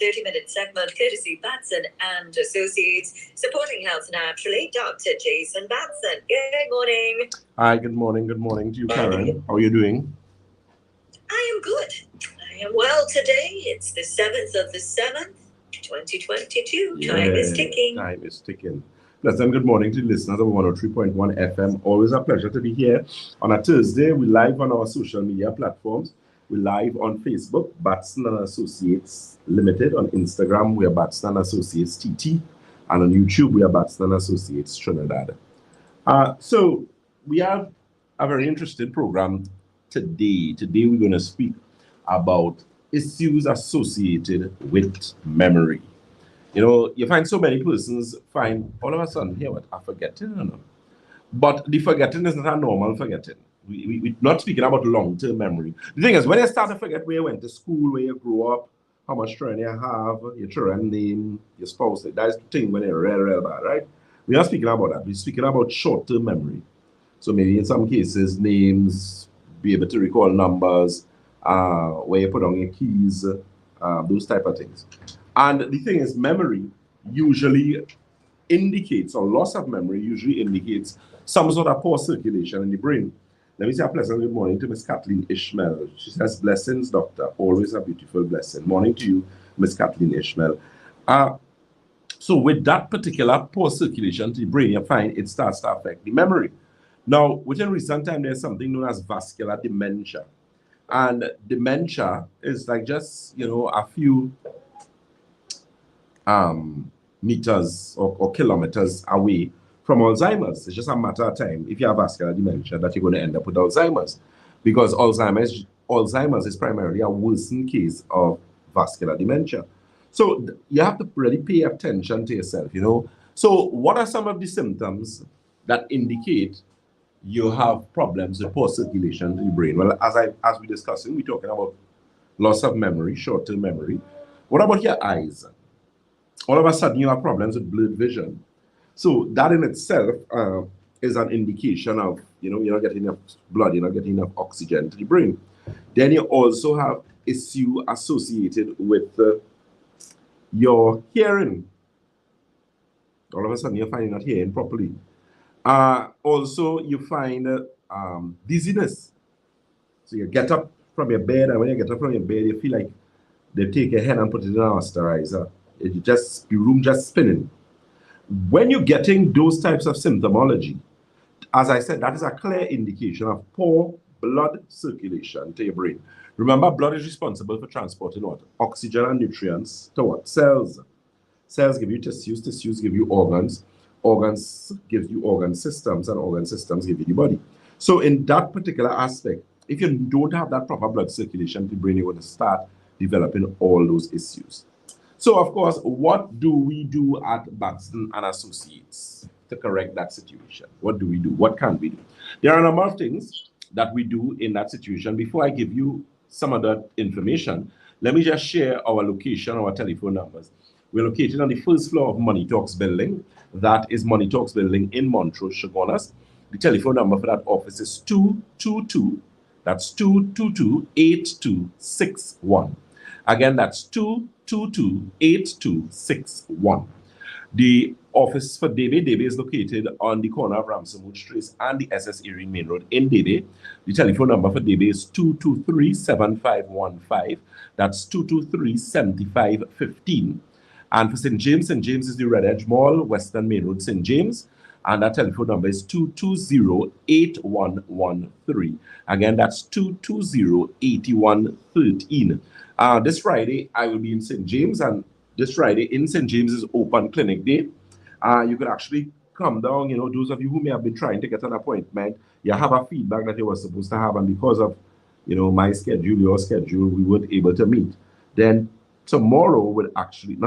30-minute segment courtesy Batson and Associates, supporting health naturally, Dr. Jason Batson. Good morning. Hi, good morning. Good morning to you, Karen. How are you doing? I am good. I am well today. It's the 7th of the 7th, 2022. Time is ticking. Time is ticking. Pleasant good morning to the listeners of 103.1 FM. Always a pleasure to be here. On a Thursday, we're live on our social media platforms. We're live on Facebook, Batson and Associates Limited. On Instagram, we are Batson and Associates TT. And on YouTube, we are Batson and Associates Trinidad. So we have a very interesting program today. Today, we're going to speak about issues associated with memory. You know, you find so many persons find all of a sudden, here, what, I'm forgetting, you know. But the forgetting is not a normal forgetting. We're not speaking about long-term memory. The thing is, when you start to forget where you went to school, where you grew up, how much children you have, your children's name, your spouse, that's the thing when you're real bad, right? We're not speaking about that. We're speaking about short-term memory. So maybe in some cases, names, be able to recall numbers, where you put on your keys, those type of things. And the thing is, memory usually indicates, or loss of memory usually indicates some sort of poor circulation in the brain. Let me say a pleasant good morning to Miss Kathleen Ishmael. She says, blessings, doctor. Always a beautiful blessing. Morning to you, Miss Kathleen Ishmael. So with that particular poor circulation to the brain, you find it starts to affect the memory. Now, within recent time, there's something known as vascular dementia. And dementia is like just, you know, a few meters or kilometers away from Alzheimer's. It's just a matter of time, if you have vascular dementia, that you're going to end up with Alzheimer's. Because Alzheimer's is primarily a worsened case of vascular dementia. So you have to really pay attention to yourself, you know. So what are some of the symptoms that indicate you have problems with poor circulation to the brain? Well, as we're discussing, we're talking about loss of memory, short-term memory. What about your eyes? All of a sudden, you have problems with blurred vision. So that in itself is an indication of, you know, you're not getting enough blood, you're not getting enough oxygen to the brain. Then you also have issue associated with your hearing. All of a sudden, you're finding not hearing properly. Also, you find dizziness. So you get up from your bed, and when you get up from your bed, you feel like they take your head and put it in an osterizer. The room just spinning. When you're getting those types of symptomology, as I said, that is a clear indication of poor blood circulation to your brain. Remember, blood is responsible for transporting what? Oxygen and nutrients to what? Cells. Cells give you tissues, tissues give you organs, organs give you organ systems, and organ systems give you the body. So in that particular aspect, if you don't have that proper blood circulation to the brain, you're going to start developing all those issues. So, of course, what do we do at Batson and Associates to correct that situation? What do we do? What can we do? There are a number of things that we do in that situation. Before I give you some of that information, let me just share our location, our telephone numbers. We're located on the first floor of Money Talks building. That is Money Talks building in Montrose, Chaguanas. The telephone number for that office is 222. That's 222-8261. Again, that's 222-8261. The office for Debe is located on the corner of Ramsonwood Street and the SS Erin Main Road in Debe. The telephone number for Debe is 223-7515. That's 223-7515. And for St. James is the Red Edge Mall, Western Main Road, St. James. And that telephone number is 220-8113. Again, that's 220-8113. This Friday, I will be in St. James, and this Friday in St. James is open clinic day. You could actually come down, you know, those of you who may have been trying to get an appointment, you have a feedback that you were supposed to have, and because of, you know, my schedule, your schedule, we weren't able to meet. Then tomorrow will actually,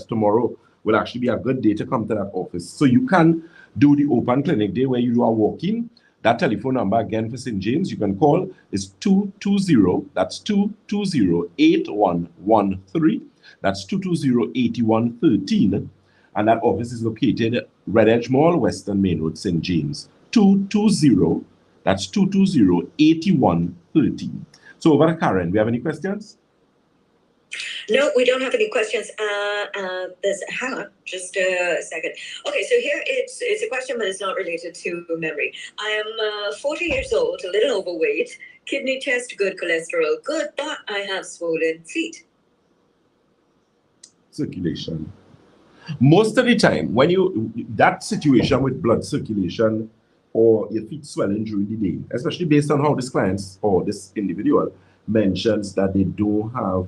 tomorrow will actually be a good day to come to that office. So you can do the open clinic day where you are walking. That telephone number again for St. James, you can call is 220, that's 220-8113. That's 220-8113. And that office is located Red Edge Mall, Western Main Road, St. James. 220, that's 220-8113. So over to Karen, do you have any questions? No, we don't have any questions. Hang on, just a second. Okay, so here it's a question, but it's not related to memory. I am 40 years old, a little overweight, kidney test good, cholesterol good, but I have swollen feet. Circulation. Most of the time, when that situation with blood circulation or your feet swelling during the day, especially based on how this client or this individual mentions that they don't have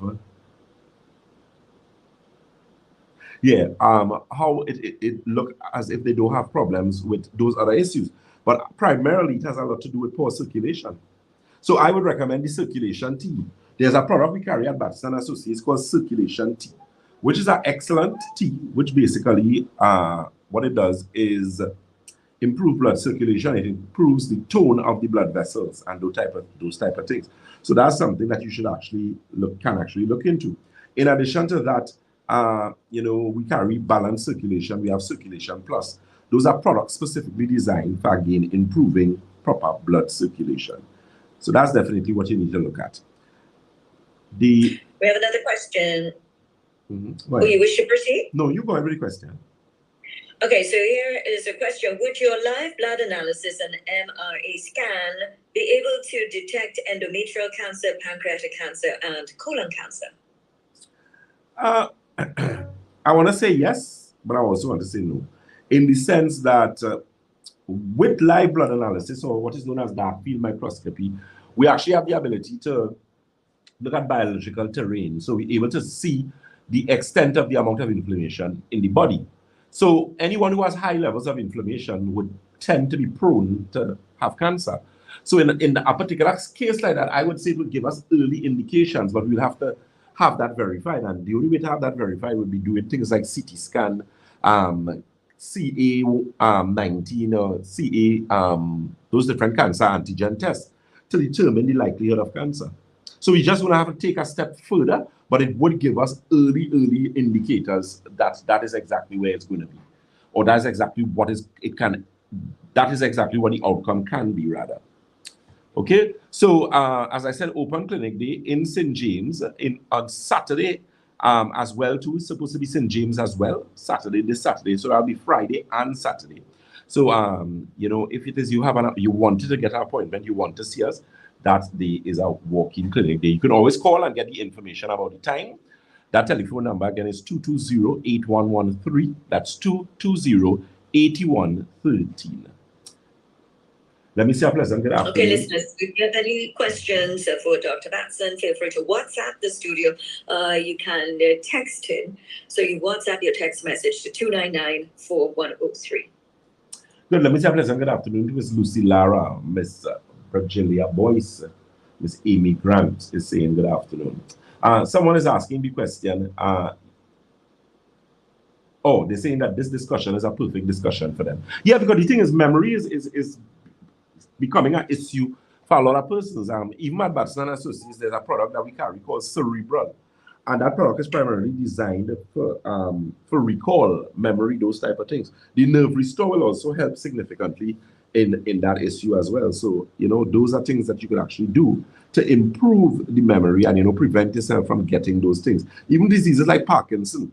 how it look as if they don't have problems with those other issues. But primarily, it has a lot to do with poor circulation. So I would recommend the circulation tea. There's a product we carry at Batson Associates called circulation tea, which is an excellent tea, which basically what it does is improve blood circulation. It improves the tone of the blood vessels and those type of things. So that's something that you should actually look into. In addition to that, we carry balanced circulation. We have Circulation Plus. Those are products specifically designed for, again, improving proper blood circulation. So that's definitely what you need to look at. We have another question. Oh, you wish to proceed? No, you go ahead with the question. Okay, so here is a question. Would your live blood analysis and MRA scan be able to detect endometrial cancer, pancreatic cancer, and colon cancer? I want to say yes, but I also want to say no. In the sense that with live blood analysis, or what is known as dark field microscopy, we actually have the ability to look at biological terrain. So we're able to see the extent of the amount of inflammation in the body. So anyone who has high levels of inflammation would tend to be prone to have cancer. So in a particular case like that, I would say it would give us early indications, but we'll have to have that verified. And the only way to have that verified would be doing things like CT scan, CA19 or CA, those different cancer antigen tests to determine the likelihood of cancer. So we just want to have to take a step further, but it would give us early indicators that is exactly where it's going to be, or that's exactly what that is exactly what the outcome can be, rather. Okay, so as I said, open clinic day in St. James on Saturday as well too. It's supposed to be St. James as well, this Saturday. So that'll be Friday and Saturday. So if it is you wanted to get an appointment, you want to see us, that day is a walk-in clinic day. You can always call and get the information about the time. That telephone number again is 220-8113. That's 220-8113. Let me say a pleasant good afternoon. Okay, listeners, if you have any questions for Dr. Batson, feel free to WhatsApp the studio. You can text him. So you WhatsApp your text message to 299-4103. Good. Let me say a pleasant good afternoon to Miss Lucy Lara, Miss Virginia Boyce, Miss Amy Grant is saying good afternoon. Someone is asking the question. They're saying that this discussion is a perfect discussion for them. Yeah, because the thing is, memory is becoming an issue for a lot of persons. Even at Batson Associates, there's a product that we carry called Cerebral. And that product is primarily designed for recall, memory, those type of things. The Nerve Restore will also help significantly in that issue as well. So, those are things that you can actually do to improve the memory and, prevent yourself from getting those things. Even diseases like Parkinson,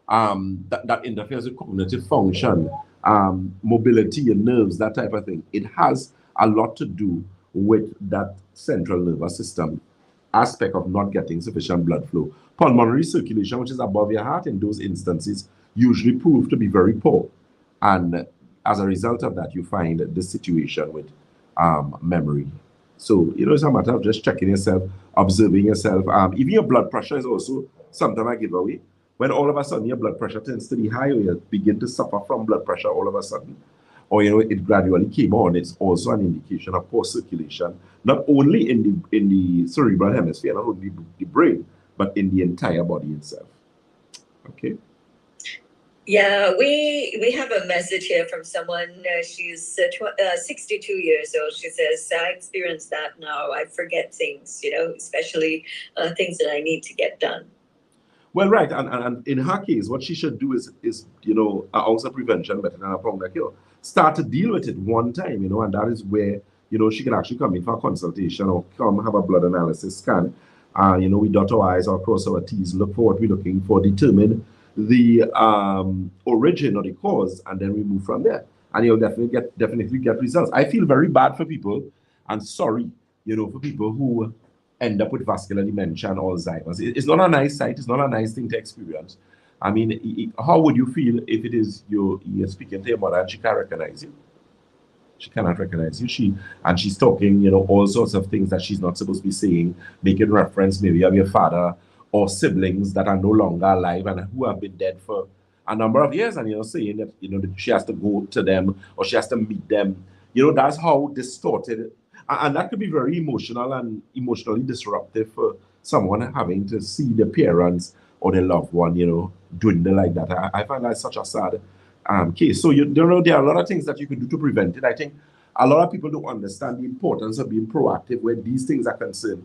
that interferes with cognitive function, mobility and nerves, that type of thing. It has a lot to do with that central nervous system aspect of not getting sufficient blood flow. Pulmonary circulation, which is above your heart, in those instances usually prove to be very poor. And as a result of that, you find this situation with memory. So, it's a matter of just checking yourself, observing yourself. Even your blood pressure is also sometimes a giveaway. When all of a sudden your blood pressure tends to be high, or you begin to suffer from blood pressure all of a sudden, or it gradually came on, it's also an indication of poor circulation, not only in the cerebral hemisphere, not only the brain, but in the entire body itself. Okay. Yeah, we have a message here from someone. She's 62 years old. She says, I experience that now. I forget things, especially things that I need to get done. Well, right. And in her case, what she should do is also prevention better than a pronged cure. Start to deal with it one time, and that is where, she can actually come in for a consultation or come have a blood analysis scan. We dot our I's or cross our T's, look for what we're looking for, determine the origin or the cause, and then we move from there. And you'll definitely get results. I feel very bad for people and sorry, for people who end up with vascular dementia and Alzheimer's. It's not a nice sight. It's not a nice thing to experience. I mean, how would you feel if it is you're speaking to your mother and she can't recognize you? She cannot recognize you. She's talking, all sorts of things that she's not supposed to be saying, making reference maybe of your father or siblings that are no longer alive and who have been dead for a number of years, and saying that that she has to go to them or she has to meet them. That's how distorted, and that could be very emotional and emotionally disruptive for someone having to see the parents or their loved one, dwindle like that. I find that such a sad case. So there are a lot of things that you can do to prevent it. I think a lot of people don't understand the importance of being proactive where these things are concerned.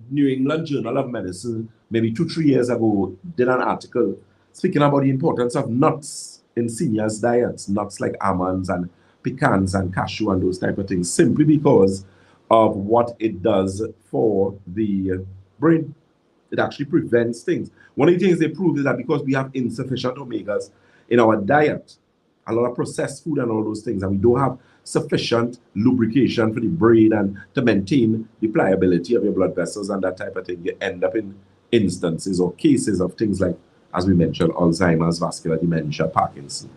New England Journal of Medicine, maybe 2-3 years ago, did an article speaking about the importance of nuts in seniors' diets, nuts like almonds and pecans and cashew and those type of things, simply because of what it does for the brain. It actually prevents things. One of the things they proved is that because we have insufficient omegas in our diet, a lot of processed food and all those things, and we don't have sufficient lubrication for the brain and to maintain the pliability of your blood vessels and that type of thing, you end up in instances or cases of things like, as we mentioned, Alzheimer's, vascular dementia, Parkinson,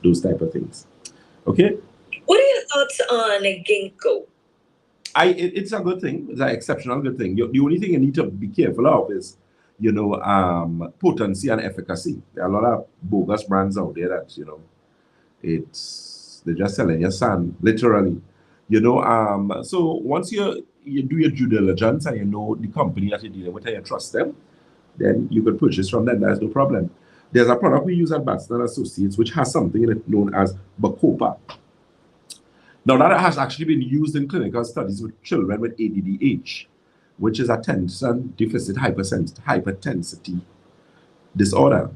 those type of things. Okay? What are your thoughts on ginkgo? It's a good thing. It's an exceptional good thing. The only thing you need to be careful of is, potency and efficacy. There are a lot of bogus brands out there that, they're just selling your sand, literally. So once you do your due diligence and you know the company that you're dealing with and you trust them, then you can purchase from them. There's no problem. There's a product we use at Batson Associates which has something in it known as Bacopa. Now that has actually been used in clinical studies with children with ADDH, which is attention deficit hypertensity disorder.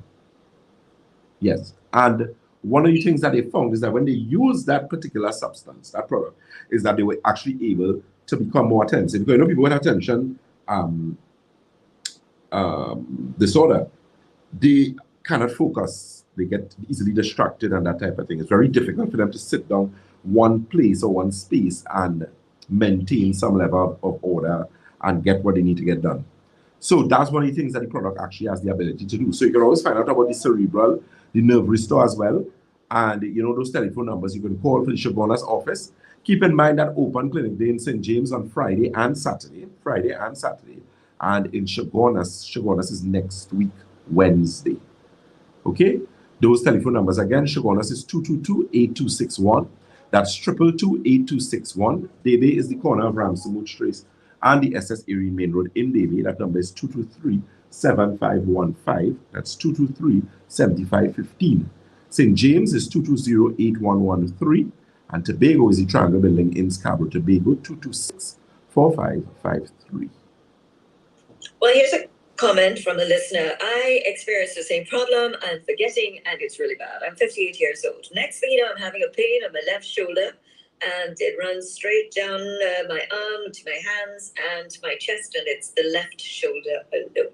Yes, and one of the things that they found is that when they use that particular substance, that product, is that they were actually able to become more attentive. Because people with attention disorder, they cannot focus, they get easily distracted and that type of thing. It's very difficult for them to sit down one place or one space and maintain some level of order and get what they need to get done. So that's one of the things that the product actually has the ability to do. So you can always find out about the cerebral, the nerve restore as well. And those telephone numbers you can call for the Shoguna's office. Keep in mind that open clinic day in St. James on Friday and Saturday. And in Shoguna's is next week, Wednesday. Okay? Those telephone numbers again, Shoguna's is 222-8261. That's 222-8261. Debe is the corner of Ramsey Trace and the SS Erie Main Road in Debe. That number is 223-7515. That's 223-7515. St. James is 220-8113. And Tobago is the Triangle Building in Scarborough, Tobago, 226-4553. Well, here's a comment from a listener. I experienced the same problem. I'm forgetting, and it's really bad. I'm 58 years old. Next thing you know, I'm having a pain on my left shoulder, and it runs straight down my arm to my hands and my chest, and it's the left shoulder alone.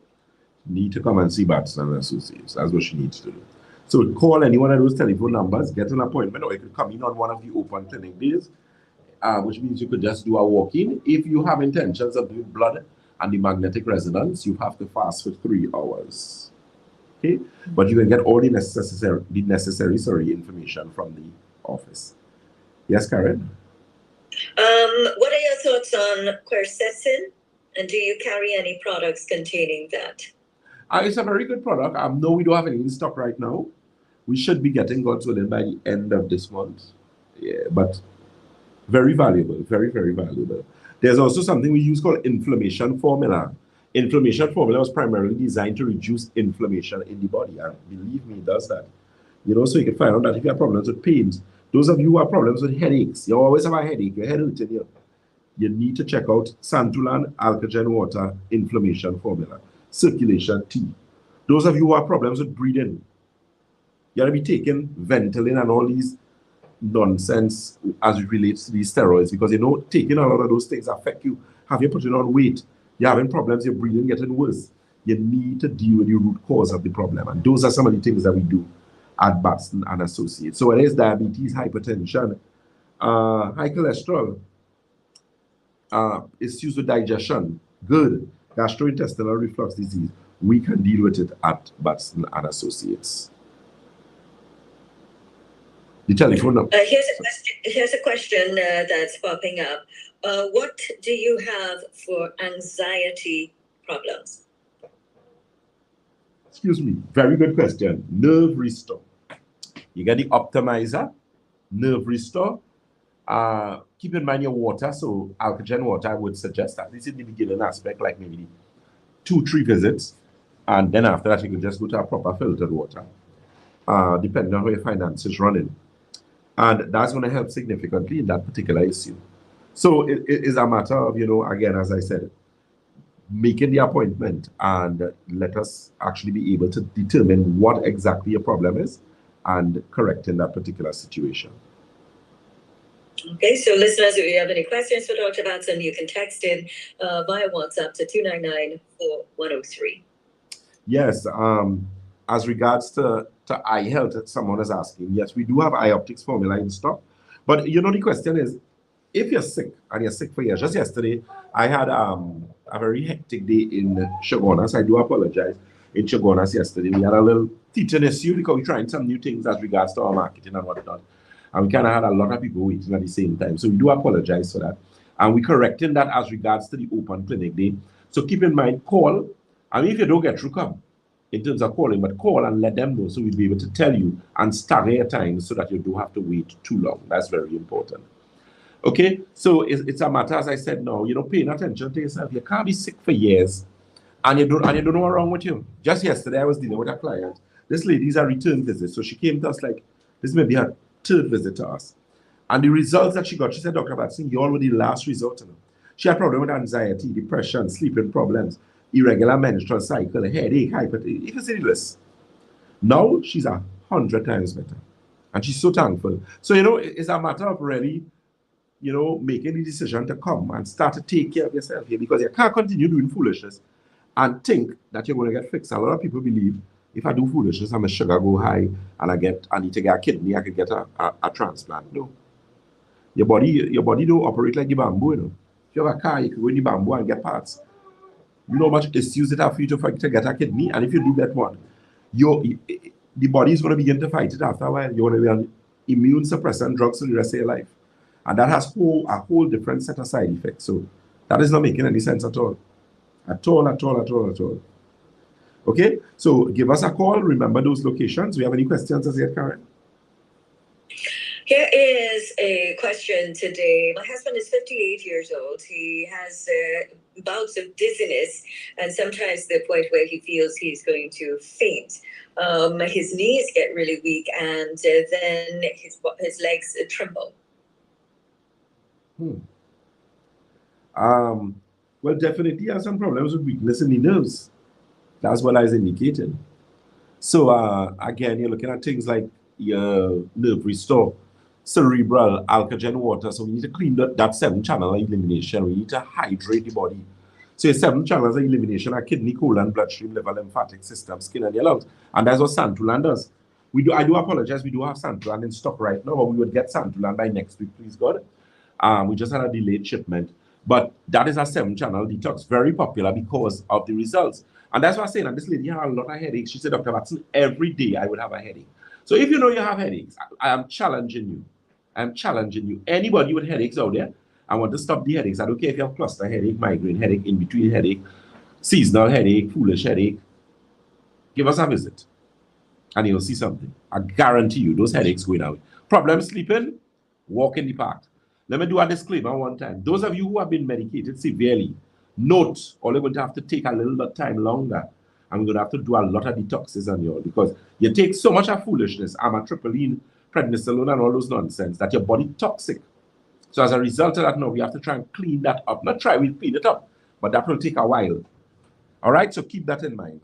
Need to come and see Batson Associates. That's what she needs to do. So call any one of those telephone numbers, get an appointment, or you could come in on one of the open clinic days, which means you could just do a walk-in. If you have intentions of doing blood and the magnetic resonance, you have to fast for 3 hours. Okay? But you can get all the necessary information from the office. Yes, Karen? What are your thoughts on quercetin? And do you carry any products containing that? It's a very good product. No, we don't have any in stock right now. We should be getting God's willing by the end of this month. Yeah, but very valuable, very, very valuable. There's also something we use called inflammation formula. Inflammation formula was primarily designed to reduce inflammation in the body, and believe me, it does that. So you can find out that if you have problems with pains, those of you who have problems with headaches, you always have a headache, your head hurting you need to check out Santulan Alkagen Water Inflammation Formula, Circulation Tea. Those of you who have problems with breathing, you gotta be taking Ventolin and all these nonsense as it relates to these steroids, because taking a lot of those things affect you, have you putting on weight. You're having problems, your breathing getting worse. You need to deal with the root cause of the problem. And those are some of the things that we do at Batson and Associates. So it is diabetes, hypertension, high cholesterol, issues with digestion, good, gastrointestinal reflux disease. We can deal with it at Batson and Associates. The telephone number. Here's a question that's popping up. What do you have for anxiety problems? Excuse me, very good question. Nerve restore. You get the optimizer, nerve restore. Keep in mind your water. So alkaline water, I would suggest that this is the beginning aspect, like maybe 2-3 visits. And then after that, you can just go to a proper filtered water, depending on how your finances running. And that's going to help significantly in that particular issue. So it is a matter of, again, as I said, making the appointment and let us actually be able to determine what exactly your problem is and correcting that particular situation. Okay, so listeners, if you have any questions for Dr. Batson, you can text in via WhatsApp to 299-4103. Yes, as regards to eye health, someone is asking, yes, we do have eye optics formula in stock. But the question is, if you're sick and you're sick for years, just yesterday, I had a very hectic day in Chagonas. I do apologize. In Chagonas yesterday, we had a little teaching issue because we're trying some new things as regards to our marketing and whatnot. And we kind of had a lot of people waiting at the same time. So we do apologize for that. And we're correcting that as regards to the open clinic day. So keep in mind, call. I mean, if you don't get through, come in terms of calling, but call and let them know so we'll be able to tell you and stagger your time so that you don't have to wait too long. That's very important. Okay, so it's a matter, as I said now, paying attention to yourself. You can't be sick for years and you don't know what's wrong with you. Just yesterday, I was dealing with a client. This lady's a return visit. So she came to us like, this may be her 3rd visit to us. And the results that she got, she said, Dr. Batson, you're already the last resort. She had problem with anxiety, depression, sleeping problems, irregular menstrual cycle, headache, hypertension. You can see the list. Now she's 100 times better. And she's so thankful. So, it's a matter of really, making the decision to come and start to take care of yourself here, because you can't continue doing foolishness and think that you're going to get fixed. A lot of people believe, if I do foolishness and my sugar go high and I need to get a kidney, I could get a transplant. No. Your body don't operate like the bamboo, If you have a car, you can go in the bamboo and get parts. You know how much issues it have for you to get a kidney, and if you do that one, the body is going to begin to fight it after a while. You're going to be on immune suppressant drugs for the rest of your life. And that has a whole different set of side effects. So that is not making any sense at all. At all. Okay, so give us a call. Remember those locations. Do you have any questions as yet, Karen? Here is a question today. My husband is 58 years old. He has bouts of dizziness and sometimes the point where he feels he's going to faint. His knees get really weak and then his legs tremble. Well, definitely he has some problems with weakness in the nerves. That's what I was indicating. So again, you're looking at things like your nerve restore, cerebral, alkaline water. So we need to clean that 7 channel elimination. We need to hydrate the body. So your 7 channels of elimination are kidney, colon, bloodstream, liver, lymphatic system, skin, and your lungs. And that's what Santulan does. I do apologize. We do have Santulan in stock right now, but we would get Santulan by next week, please God. We just had a delayed shipment. But that is a 7-channel detox, very popular because of the results. And that's what I'm saying. And this lady had a lot of headaches. She said, Dr. Batson, every day I would have a headache. So if you know you have headaches, I am challenging you. I'm challenging you. Anybody with headaches out there, I want to stop the headaches. I don't care if you have cluster headache, migraine headache, in-between headache, seasonal headache, foolish headache. Give us a visit and you'll see something. I guarantee you those headaches going out. Problem sleeping, walk in the park. Let me do a disclaimer one time. Those of you who have been medicated severely, note, or you're going to have to take a little bit time longer. And we're going to have to do a lot of detoxes on you because you take so much of foolishness, amitriptyline, prednisolone, and all those nonsense that your body toxic. So as a result of that, now we have to try and clean that up. Not try, we'll clean it up, but that will take a while. All right, so keep that in mind.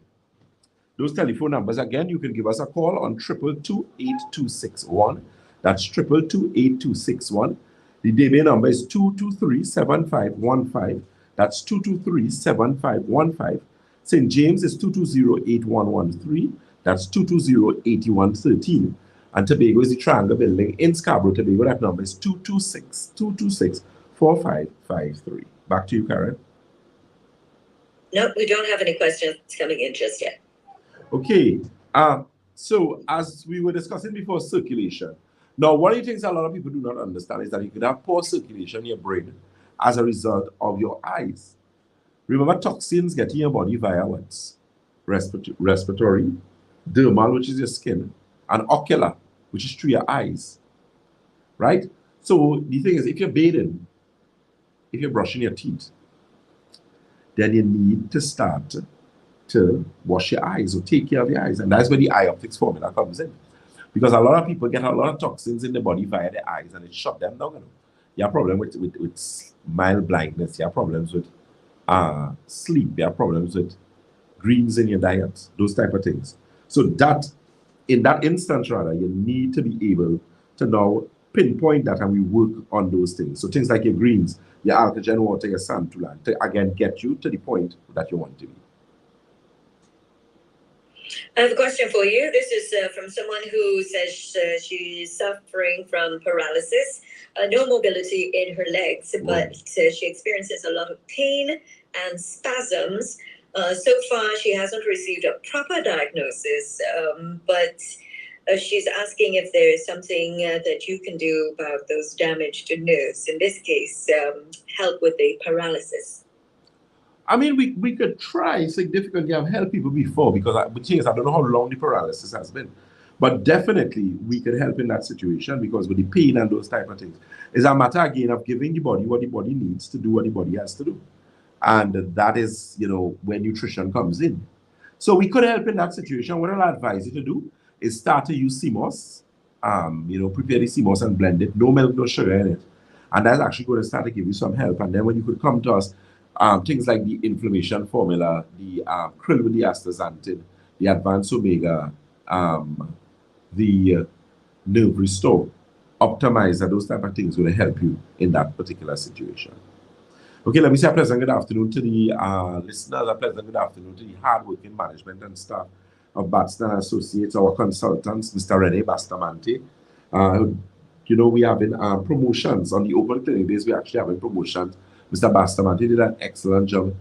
Those telephone numbers, again, you can give us a call on 222-8261. That's 222-8261. The DBA number is 223-7515. That's 223-7515. St. James is 220-8113. That's 220-8113. And Tobago is the Triangle Building in Scarborough, Tobago. That number is 226-226-4553. Back to you, Karen. No, we don't have any questions coming in just yet. Okay. So as we were discussing before, circulation. Now, one of the things a lot of people do not understand is that you could have poor circulation in your brain as a result of your eyes. Remember, toxins get in your body via what? Respiratory, dermal, which is your skin, and ocular, which is through your eyes, right? So the thing is, if you're bathing, if you're brushing your teeth, then you need to start to wash your eyes or take care of your eyes. And that's where the eye optics formula comes in. Because a lot of people get a lot of toxins in the body via the eyes and it shut them down. You know? You have problems with mild blindness, you have problems with sleep, you have problems with greens in your diet, those type of things. So that, in that instance rather, you need to be able to now pinpoint that and we work on those things. So things like your greens, your alkagen water, your santulan, to again get you to the point that you want to be. I have a question for you. This is from someone who says she's suffering from paralysis, no mobility in her legs, but she experiences a lot of pain and spasms. So far, she hasn't received a proper diagnosis, but she's asking if there is something that you can do about those damaged nerves. In this case, help with the paralysis. I mean, we could try significantly. I've helped people before because the thing is, I don't know how long the paralysis has been. But definitely, we could help in that situation because with the pain and those type of things, it's a matter, again, of giving the body what the body needs to do what the body has to do. And that is, you know, where nutrition comes in. So we could help in that situation. What I'll advise you to do is start to use CMOS. You know, prepare the CMOS and blend it. No milk, no sugar in it. And that's actually going to start to give you some help. And then when you could come to us, things like the inflammation formula, the krill with the astaxanthin, the advanced omega, the nerve restore, optimizer, those type of things will help you in that particular situation. Okay, let me say a pleasant good afternoon to the listeners, a pleasant good afternoon to the hardworking management and staff of Batson and Associates, our consultants, Mr. Rene Bastamante. You know, we have been promotions on the open clinic days. We actually having promotions. Mr. Bastamante did an excellent job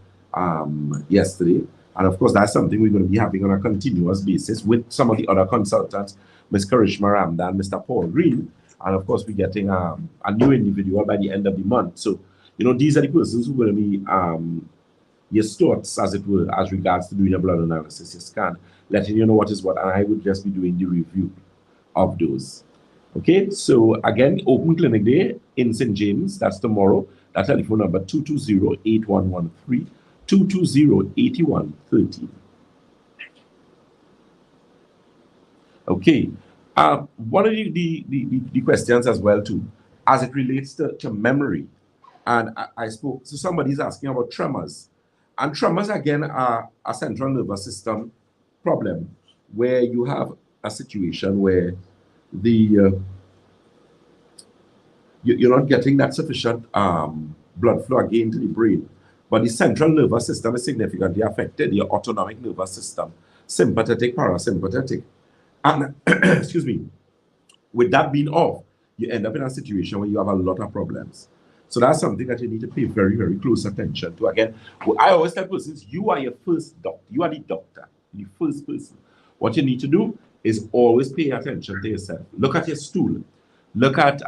yesterday. And of course, that's something we're going to be having on a continuous basis with some of the other consultants, Ms. Karishma Ramdan, Mr. Paul Green. And of course, we're getting a new individual by the end of the month. So, you know, these are the persons who will be your stewards, as it were, as regards to doing a blood analysis, your scan, letting you know what is what. And I would just be doing the review of those. Okay, so again, open clinic day in St. James, that's tomorrow. That telephone number 220-8113, 220-8113. Okay, one of the questions as well too, as it relates to memory, and I spoke, so somebody's asking about tremors. And tremors again are a central nervous system problem where you have a situation where you're not getting that sufficient blood flow again to the brain. But the central nervous system is significantly affected, your autonomic nervous system, sympathetic, parasympathetic. And, excuse me, with that being off, you end up in a situation where you have a lot of problems. So that's something that you need to pay very, very close attention to. Again, I always tell persons, you are your first doctor. You are the doctor, the first person. What you need to do is always pay attention to yourself. Look at your stool. Look at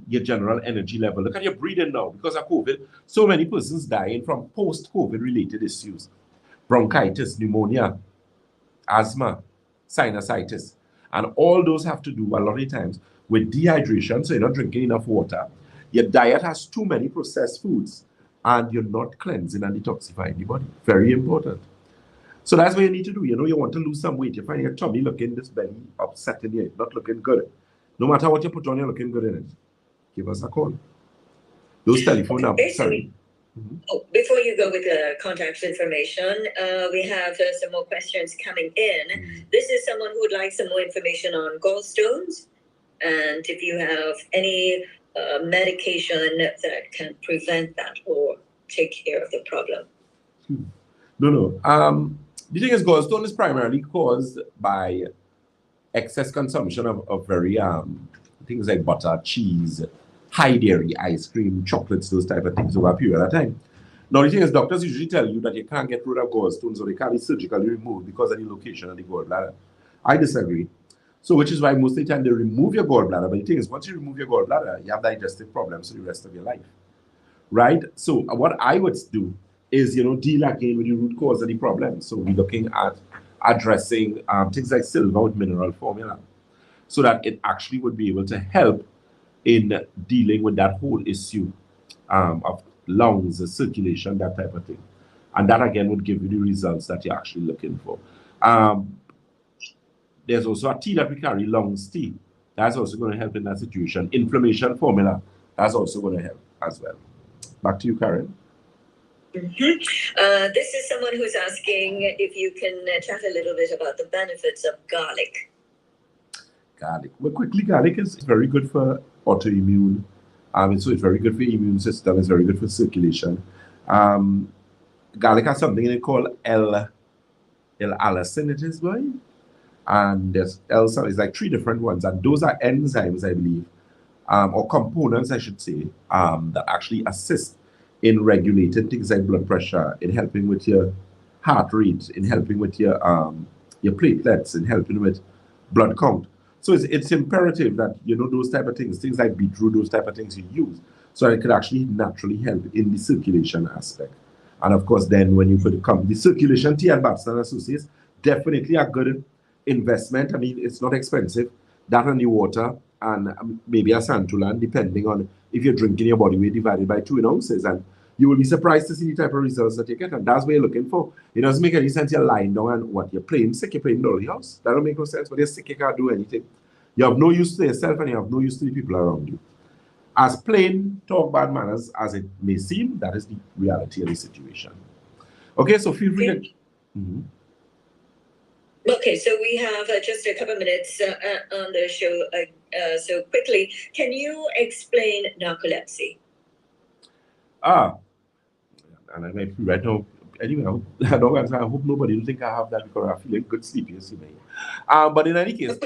your general energy level. Look at your breathing now. Because of COVID, so many persons dying from post-COVID related issues. Bronchitis, pneumonia, asthma, sinusitis. And all those have to do a lot of times with dehydration, so you're not drinking enough water. Your diet has too many processed foods, and you're not cleansing and detoxifying the body. Very important. So that's what you need to do. You know, you want to lose some weight. You find your tummy looking, this belly upsetting you, not looking good. No matter what you put on, you're looking good in it. Give us a call. Those telephone numbers. Sorry. Oh, before you go with the contact information, we have some more questions coming in. This is someone who would like some more information on gallstones, and if you have any medication that can prevent that or take care of the problem? No. The thing is, gallstone is primarily caused by excess consumption of very things like butter, cheese, high dairy, ice cream, chocolates, those type of things over a period of time. Now, the thing is, doctors usually tell you that you can't get rid of gallstones or they can't be surgically removed because of the location of the gallbladder. I disagree. So, which is why most of the time they remove your gallbladder. But the thing is, once you remove your gallbladder, you have digestive problems for the rest of your life, right? So, what I would do is, deal again with the root cause of the problem. So, we're looking at addressing things like silver with mineral formula, so that it actually would be able to help in dealing with that whole issue of lungs, circulation, that type of thing. And that again would give you the results that you're actually looking for. There's also a tea that we carry, lungs tea. That's also going to help in that situation. Inflammation formula, that's also going to help as well. Back to you, Karen. This is someone who's asking if you can chat a little bit about the benefits of garlic. Garlic. Well, quickly, garlic is very good for autoimmune. So it's very good for the immune system. It's very good for circulation. Garlic has something in it called L-allicin, it is going. And there's it's like 3 different ones. And those are enzymes, I believe, or components, I should say, that actually assist in regulating things like blood pressure, in helping with your heart rate, in helping with your platelets, in helping with blood count. So it's imperative that, those type of things like beetroot, those type of things you use, so it could actually naturally help in the circulation aspect. And of course, then when you could come, the circulation tea at Batson Associates, definitely a good investment. I mean, it's not expensive. That and the water and maybe a santulan, depending on if you're drinking your body weight divided by 2 ounces. And you will be surprised to see the type of results that you get. And that's what you're looking for. It doesn't make any sense you're lying down and you're playing sick, you're playing dolly house. That don't make no sense. But you're sick, you can't do anything. You have no use to yourself and you have no use to the people around you. As plain talk bad manners as it may seem, that is the reality of the situation. Okay, so feel free to... Okay, so we have just a couple minutes on the show. So quickly, can you explain narcolepsy? And I might be right now. Anyway, I hope nobody will think I have that because I feel like good sleep yesterday. But in any case,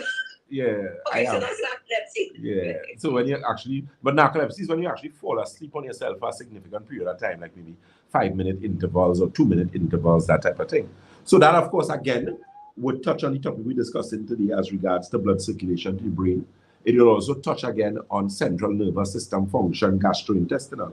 yeah. Okay, so that's narcolepsy. Yeah. So when you actually, but narcolepsy is when you actually fall asleep on yourself for a significant period of time, like maybe 5-minute intervals or 2-minute intervals, that type of thing. So that, of course, again, would touch on the topic we discussed today as regards to blood circulation to the brain. It will also touch again on central nervous system function, gastrointestinal,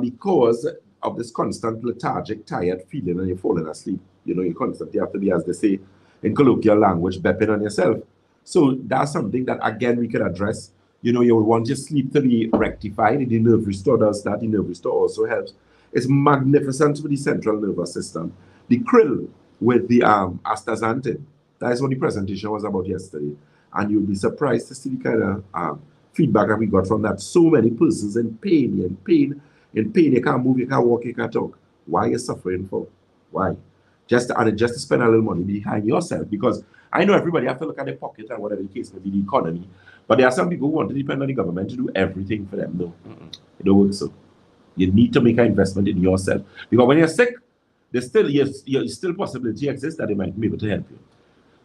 because of this constant lethargic, tired feeling and you're falling asleep. You constantly have to be, as they say in colloquial language, bepping on yourself. So that's something that, again, we could address. You want your sleep to be rectified. The nerve restore does that. The nerve restore also helps. It's magnificent for the central nervous system. The krill with the astaxanthin, that is what the presentation was about yesterday. And you'll be surprised to see the kind of feedback that we got from that. So many persons in pain, you can't move, you can't walk, you can't talk. Why are you suffering for? Why? Just to spend a little money behind yourself, because I know everybody have to look at their pocket and whatever the case may be, the economy. But there are some people who want to depend on the government to do everything for them. No, it don't work so. You need to make an investment in yourself. Because when you're sick, there's still possibility exists that they might be able to help you.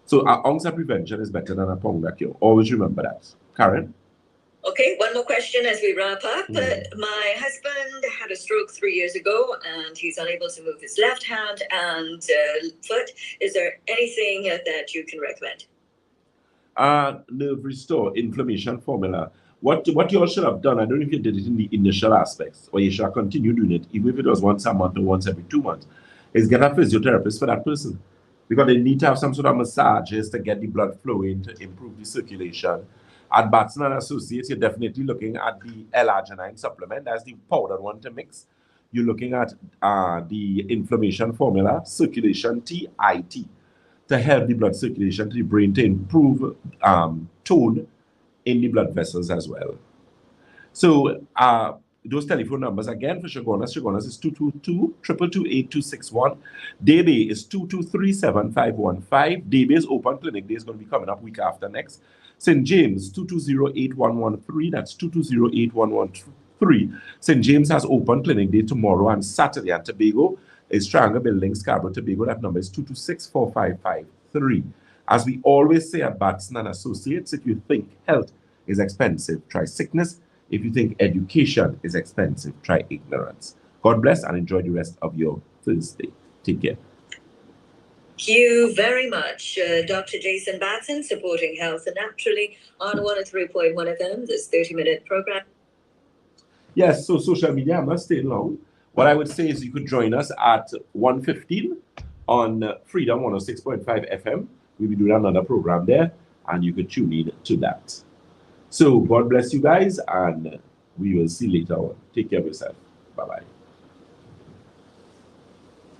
So an ounce of prevention is better than a pound of cure. Always remember that. Karen? Okay, one more question as we wrap up. My husband had a stroke 3 years ago, and he's unable to move his left hand and foot. Is there anything that you can recommend? Nerve restore, inflammation formula. What you all should have done, I don't know if you did it in the initial aspects, or you should continue doing it, even if it was once a month or once every 2 months, is get a physiotherapist for that person. Because they need to have some sort of massages to get the blood flowing, to improve the circulation. At Batson and Associates, you're definitely looking at the L-arginine supplement. That's the powdered one to mix. You're looking at the inflammation formula, circulation tea, IT, to help the blood circulation to the brain to improve tone in the blood vessels as well. So those telephone numbers, again, for Shogunas is 222-222-8261. Daybay is 223-7515. Daybay is open clinic day is going to be coming up week after next. St. James, 220-8113. That's 220-8113. 3. St. James has open clinic day tomorrow and Saturday, and Tobago is Triangle Building, Scarborough, Tobago. That number is 226-4553. As we always say at Batson and Associates, if you think health is expensive, try sickness. If you think education is expensive, try ignorance. God bless and enjoy the rest of your Thursday. Take care. Thank you very much, Dr. Jason Batson, supporting health naturally on 103.1 FM, this 30-minute program. Yes, so social media, I'm not staying long. What I would say is you could join us at 1:15 on Freedom 106.5 FM. We'll be doing another program there, and you could tune in to that. So God bless you guys, and we will see you later on. Take care of yourself. Bye-bye.